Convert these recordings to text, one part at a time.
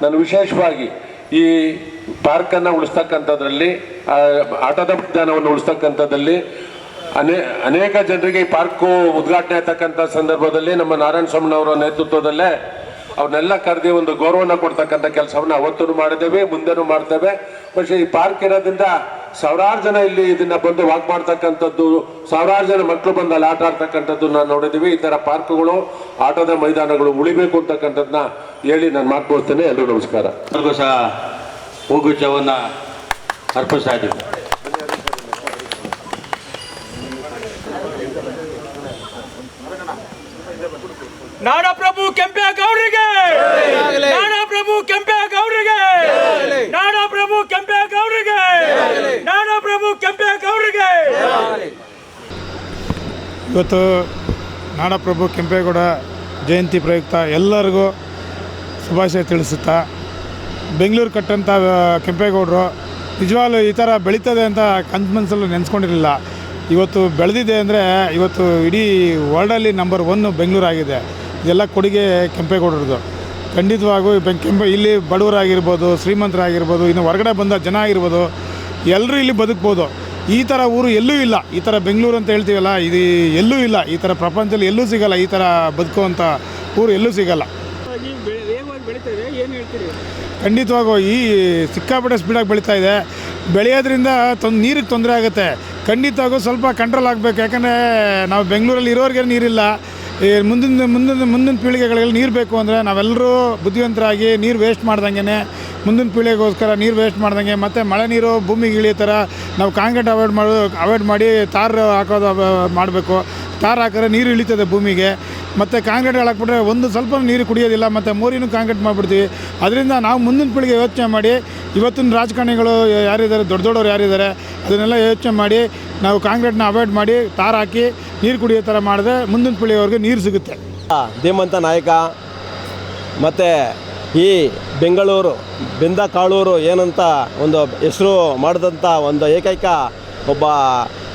ನಾನು ವಿಶೇಷವಾಗಿ ಈ ಪಾರ್ಕನ್ನು ಉಳಿಸ್ತಕ್ಕಂಥದ್ರಲ್ಲಿ, ಆಟದ ಮೈದಾನವನ್ನು ಉಳಿಸ್ತಕ್ಕಂಥದ್ದಲ್ಲಿ ಅನೇಕ ಜನರಿಗೆ ಈ ಪಾರ್ಕು ಉದ್ಘಾಟನೆ ಆಗ್ತಕ್ಕಂಥ ಸಂದರ್ಭದಲ್ಲಿ ನಮ್ಮ ನಾರಾಯಣ ಸ್ವಾಮಿನವರ ನೇತೃತ್ವದಲ್ಲೇ ಅವ್ರನ್ನೆಲ್ಲ ಕರೆದಿ ಒಂದು ಗೌರವನ ಕೊಡ್ತಕ್ಕಂಥ ಕೆಲಸವನ್ನು ಅವತ್ತೂ ಮಾಡಿದ್ದೇವೆ, ಮುಂದೆನೂ ಮಾಡ್ತೇವೆ. പക്ഷേ ಈ ಪಾರ್ಕ್ ಇರೋದ್ರಿಂದ ಸಾವಿರಾರು ಜನ ಇಲ್ಲಿ ಇದನ್ನ ಬಂದು ವಾಕ್ ಮಾಡ್ತಕ್ಕಂಥದ್ದು, ಸಾವಿರಾರು ಜನ ಮಕ್ಕಳು ಬಂದು ಅಲ್ಲಿ ಆಟ ಆಡ್ತಕ್ಕಂಥದ್ದು ನಾವು ನೋಡಿದ್ದೀವಿ. ಈ ಥರ ಪಾರ್ಕ್ಗಳು, ಆಟದ ಮೈದಾನಗಳು ಉಳಿಬೇಕು ಅಂತಕ್ಕಂಥದ್ದನ್ನ ಹೇಳಿ ನಾನು ಮಾತುಕೊಳ್ತೇನೆ. ಎಲ್ಲರೂ ನಮಸ್ಕಾರ. ಎಲ್ಲರಿಗೂ ಸಹ ಹೂಗುಚ್ಛವನ್ನು ಅರ್ಪಿಸ್ತಾ ಇದ್ದೀವಿ. ನಾಡಪ್ರಭು ಕೆಂಪೇಗೌಡರಿಗೆ, ನಾಡಪ್ರಭು ಕೆಂಪೇಗೌಡರಿಗೆ, ನಾಡಪ್ರಭು ಕೆಂಪೇಗೌಡರಿಗೆ, ನಾಡಪ್ರಭು ಕೆಂಪೇಗೌಡರಿಗೆ. ಇವತ್ತು ನಾಡಪ್ರಭು ಕೆಂಪೇಗೌಡ ಜಯಂತಿ ಪ್ರಯುಕ್ತ ಎಲ್ಲರಿಗೂ ಶುಭಾಶಯ ತಿಳಿಸುತ್ತಾ, ಬೆಂಗಳೂರು ಕಟ್ಟಂಥ ಕೆಂಪೇಗೌಡರು ನಿಜವಾಗ್ಲೂ ಈ ಥರ ಬೆಳೀತದೆ ಅಂತ ಕನಸಲ್ಲೂ ನೆನೆಸ್ಕೊಂಡಿರಲಿಲ್ಲ. ಇವತ್ತು ಬೆಳೆದಿದೆ ಅಂದರೆ ಇವತ್ತು ಇಡೀ ವರ್ಲ್ಡಲ್ಲಿ ನಂಬರ್ 1 ಬೆಂಗಳೂರು ಆಗಿದೆ. ಇದೆಲ್ಲ ಕೊಡುಗೆ ಕೆಂಪೇಗೌಡರದು. ಖಂಡಿತವಾಗೂ ಇಲ್ಲಿ ಬಡವರಾಗಿರ್ಬೋದು, ಶ್ರೀಮಂತರಾಗಿರ್ಬೋದು, ಇನ್ನು ಹೊರಗಡೆ ಬಂದ ಜನ ಆಗಿರ್ಬೋದು, ಎಲ್ಲರೂ ಇಲ್ಲಿ ಬದುಕ್ಬೋದು. ಈ ಥರ ಊರು ಎಲ್ಲೂ ಇಲ್ಲ. ಈ ಥರ ಬೆಂಗಳೂರು ಅಂತ ಹೇಳ್ತೀವಲ್ಲ, ಇದು ಎಲ್ಲೂ ಇಲ್ಲ. ಈ ಥರ ಪ್ರಪಂಚದಲ್ಲಿ ಎಲ್ಲೂ ಸಿಗೋಲ್ಲ. ಈ ಥರ ಬದುಕುವಂಥ ಊರು ಎಲ್ಲೂ ಸಿಗೋಲ್ಲ. ಖಂಡಿತವಾಗೂ ಈ ಸಿಕ್ಕಾಪಟ್ಟೆ ಸ್ಪೀಡಾಗಿ ಬೆಳೀತಾ ಇದೆ. ಬೆಳೆಯೋದ್ರಿಂದ ನೀರಿಗೆ ತೊಂದರೆ ಆಗುತ್ತೆ. ಖಂಡಿತವಾಗೂ ಸ್ವಲ್ಪ ಕಂಟ್ರೋಲ್ ಆಗಬೇಕು. ಯಾಕಂದರೆ ನಾವು ಬೆಂಗಳೂರಲ್ಲಿ ಇರೋರಿಗೆ ನೀರಿಲ್ಲ. ಮುಂದಿನ ಪೀಳಿಗೆಗಳಿಗೆ ನೀರು ಬೇಕು ಅಂದರೆ ನಾವೆಲ್ಲರೂ ಬುದ್ಧಿವಂತರಾಗಿ ನೀರು ವೇಸ್ಟ್ ಮಾಡ್ದಂಗೆ, ಮುಂದಿನ ಪೀಳಿಗೆಗೋಸ್ಕರ ನೀರು ವೇಸ್ಟ್ ಮಾಡ್ದಂಗೆ, ಮತ್ತು ಮಳೆ ನೀರು ಭೂಮಿಗೆ ಇಳಿಯೋ ಥರ ನಾವು ಕಾಂಕ್ರೀಟ್ ಅವಾಯ್ಡ್ ಮಾಡಿ ತಾರ್ ಹಾಕೋದು ಮಾಡಬೇಕು. ತಾರ್ ಹಾಕಿದ್ರೆ ನೀರು ಇಳಿತದೆ ಭೂಮಿಗೆ. ಮತ್ತು ಕಾಂಕ್ರೀಟ್ ಹಾಕ್ಬಿಟ್ರೆ ಒಂದು ಸ್ವಲ್ಪ ನೀರು ಕುಡಿಯೋದಿಲ್ಲ, ಮತ್ತು ಮೋರಿನೂ ಕಾಂಕ್ರೀಟ್ ಮಾಡಿಬಿಡ್ತೀವಿ. ಅದರಿಂದ ನಾವು ಮುಂದಿನ ಪೀಳಿಗೆ ಯೋಚನೆ ಮಾಡಿ, ಇವತ್ತಿನ ರಾಜಕಾರಣಿಗಳು ಯಾರಿದ್ದಾರೆ, ದೊಡ್ಡವರು ಯಾರಿದ್ದಾರೆ, ಅದನ್ನೆಲ್ಲ ಯೋಚನೆ ಮಾಡಿ ನಾವು ಕಾಂಕ್ರೀಟ್ನ ಅವಾಯ್ಡ್ ಮಾಡಿ ತಾರ್ ಹಾಕಿ ನೀರು ಕುಡಿಯೋ ಥರ ಮಾಡಿದ್ರೆ ಮುಂದಿನ ಪೀಳಿಗೆಯವ್ರಿಗೆ ನೀರು ಸಿಗುತ್ತೆ. ಧೀಮಂತ ನಾಯಕ ಮತ್ತು ಈ ಬೆಂಗಳೂರು ಬೆಂದಕಾಳೂರು ಏನಂತ ಒಂದು ಹೆಸರು ಮಾಡಿದಂಥ ಒಂದು ಏಕೈಕ ಒಬ್ಬ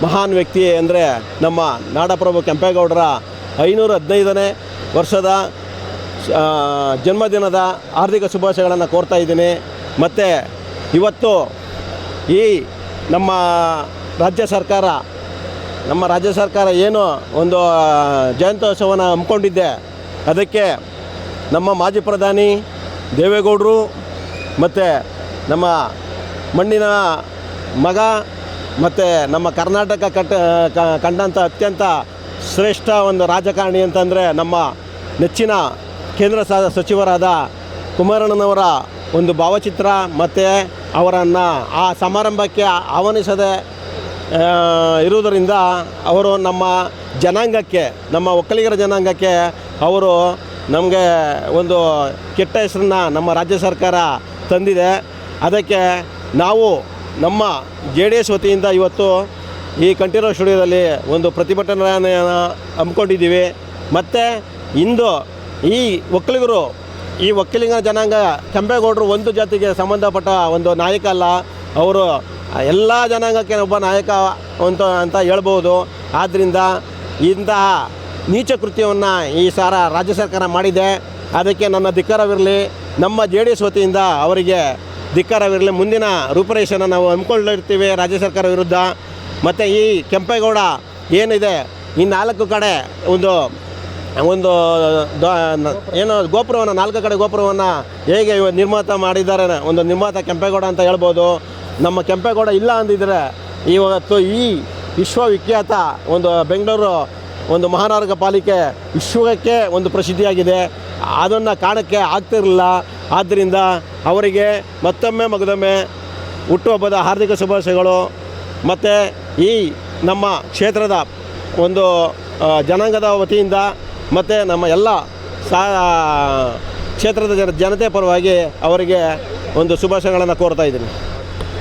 ಮಹಾನ್ ವ್ಯಕ್ತಿ ಅಂದರೆ ನಮ್ಮ ನಾಡಪ್ರಭು ಕೆಂಪೇಗೌಡರ 515ನೇ ವರ್ಷದ ಜನ್ಮದಿನದ ಹಾರ್ದಿಕ ಶುಭಾಶಯಗಳನ್ನು ಕೋರ್ತಾ ಇದ್ದೀನಿ. ಮತ್ತು ಇವತ್ತು ಈ ನಮ್ಮ ರಾಜ್ಯ ಸರ್ಕಾರ ಏನು ಒಂದು ಜಯಂತ್ಯೋತ್ಸವನ ಹಮ್ಮಿಕೊಂಡಿದ್ದೆ, ಅದಕ್ಕೆ ನಮ್ಮ ಮಾಜಿ ಪ್ರಧಾನಿ ದೇವೇಗೌಡರು ಮತ್ತು ನಮ್ಮ ಮಣ್ಣಿನ ಮಗ ಮತ್ತು ನಮ್ಮ ಕರ್ನಾಟಕ ಕಂಡಂಥ ಅತ್ಯಂತ ಶ್ರೇಷ್ಠ ಒಂದು ರಾಜಕಾರಣಿ ಅಂತಂದರೆ ನಮ್ಮ ನೆಚ್ಚಿನ ಕೇಂದ್ರ ಸಚಿವರಾದ ಕುಮಾರಣ್ಣನವರ ಒಂದು ಭಾವಚಿತ್ರ ಮತ್ತು ಅವರನ್ನು ಆ ಸಮಾರಂಭಕ್ಕೆ ಆಹ್ವಾನಿಸದೆ ಇರುವುದರಿಂದ ಅವರು ನಮ್ಮ ಜನಾಂಗಕ್ಕೆ, ನಮ್ಮ ಒಕ್ಕಲಿಗರ ಜನಾಂಗಕ್ಕೆ ಅವರು ನಮಗೆ ಒಂದು ಕೆಟ್ಟ ಹೆಸರನ್ನ ನಮ್ಮ ರಾಜ್ಯ ಸರ್ಕಾರ ತಂದಿದೆ. ಅದಕ್ಕೆ ನಾವು ನಮ್ಮ JDS ವತಿಯಿಂದ ಇವತ್ತು ಈ ಕಂಠೀರವ ಸ್ಟುಡಿಯೋದಲ್ಲಿ ಒಂದು ಪ್ರತಿಭಟನೆಯನ್ನು ಹಮ್ಮಿಕೊಂಡಿದ್ದೀವಿ. ಮತ್ತು ಇಂದು ಈ ಒಕ್ಕಲಿಗ ಜನಾಂಗ ಕೆಂಪೇಗೌಡರು ಒಂದು ಜಾತಿಗೆ ಸಂಬಂಧಪಟ್ಟ ಒಂದು ನಾಯಕ ಅಲ್ಲ, ಅವರು ಎಲ್ಲ ಜನಾಂಗಕ್ಕೆ ಒಬ್ಬ ನಾಯಕ ಅಂತ ಹೇಳ್ಬೋದು. ಆದ್ದರಿಂದ ಇಂತಹ ನೀಚ ಕೃತ್ಯವನ್ನು ಈ ಸಾರ ರಾಜ್ಯ ಸರ್ಕಾರ ಮಾಡಿದೆ. ಅದಕ್ಕೆ ನನ್ನ ಧಿಕ್ಕಾರವಿರಲಿ, ನಮ್ಮ JDS ವತಿಯಿಂದ ಅವರಿಗೆ ಧಿಕ್ಕಾರವಿರಲಿ. ಮುಂದಿನ ರೂಪರೇಷೆಯನ್ನು ನಾವು ಹಮ್ಮಿಕೊಂಡಿರ್ತೀವಿ ರಾಜ್ಯ ಸರ್ಕಾರ ವಿರುದ್ಧ. ಮತ್ತು ಈ ಕೆಂಪೇಗೌಡ ಏನಿದೆ, ಈ 4 ಕಡೆ ಒಂದು ಏನು ಗೋಪುರವನ್ನು 4 ಕಡೆ ಗೋಪುರವನ್ನು ಹೇಗೆ ನಿರ್ಮಾತ ಮಾಡಿದ್ದಾರೆ, ಒಂದು ನಿರ್ಮಾತ ಕೆಂಪೇಗೌಡ ಅಂತ ಹೇಳ್ಬೋದು. ನಮ್ಮ ಕೆಂಪೇಗೌಡ ಇಲ್ಲ ಅಂದಿದ್ರೆ ಇವತ್ತು ಈ ವಿಶ್ವವಿಖ್ಯಾತ ಒಂದು ಬೆಂಗಳೂರು ಒಂದು ಮಹಾನಗರ ಪಾಲಿಕೆ ವಿಶ್ವಕ್ಕೆ ಒಂದು ಪ್ರಸಿದ್ಧಿಯಾಗಿದೆ. ಅದನ್ನು ಕಾಣಕ್ಕೆ ಆಗ್ತಿರಲಿಲ್ಲ. ಆದ್ದರಿಂದ ಅವರಿಗೆ ಮಗದೊಮ್ಮೆ ಹುಟ್ಟುಹಬ್ಬದ ಹಾರ್ದಿಕ ಶುಭಾಶಯಗಳು. ಮತ್ತು ಈ ನಮ್ಮ ಕ್ಷೇತ್ರದ ಒಂದು ಜನಾಂಗದ ವತಿಯಿಂದ ಮತ್ತು ನಮ್ಮ ಎಲ್ಲ ಕ್ಷೇತ್ರದ ಜನತೆ ಪರವಾಗಿ ಅವರಿಗೆ ಒಂದು ಶುಭಾಶಯಗಳನ್ನು ಕೋರ್ತಾ ಇದ್ದೀನಿ.